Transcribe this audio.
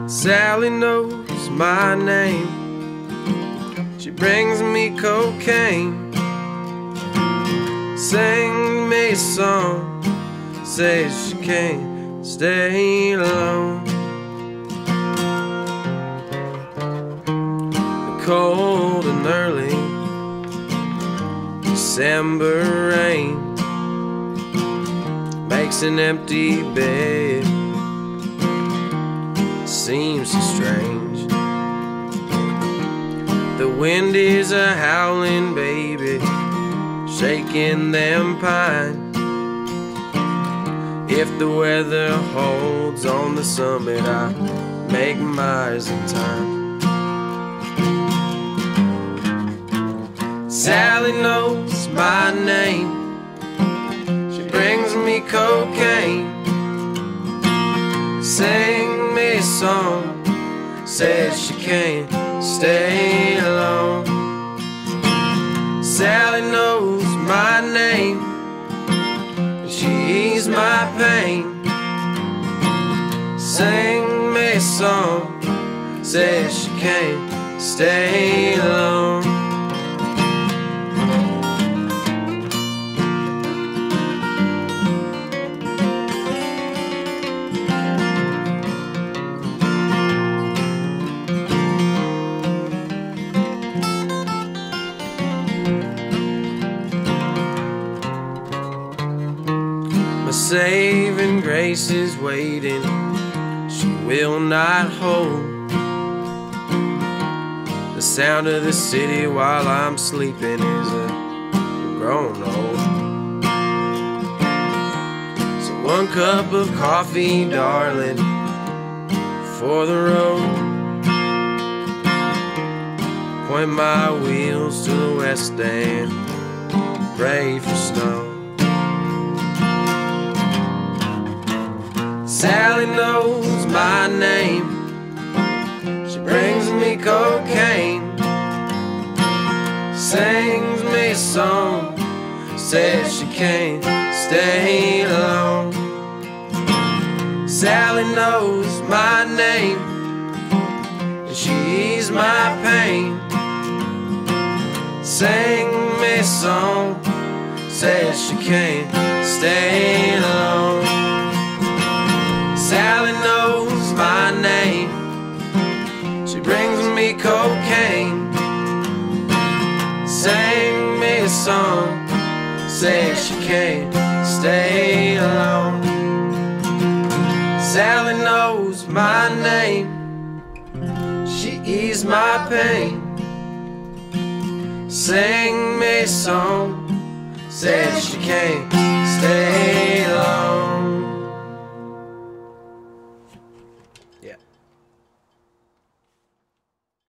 Sally knows my name. She brings me cocaine, sings me a song, says she can't stay alone. The cold and early December rain makes an empty bed seems so strange. The wind is a howling baby, shaking them pines. If the weather holds on the summit, I make Myers in time. Sally knows my name. She brings me cocaine, sings me a song, says she can't stay alone. Sally knows my name, and she eases my pain. Sing me a song, says she can't stay alone. My saving grace is waiting, she will not hold the sound of the city while I'm sleeping is growing old. So one cup of coffee, darling, for the road. Point my wheels to the west and pray for snow. Sally knows my name. She brings me cocaine, sings me a song, says she can't stay alone. Sally knows my name, and she eases my pain. Sing me a song, says she can't stay alone. Sally knows my name. She brings me cocaine, sing me a song, says she can't stay alone. Sally knows my name. She eases my pain. Sing me a song, says she can't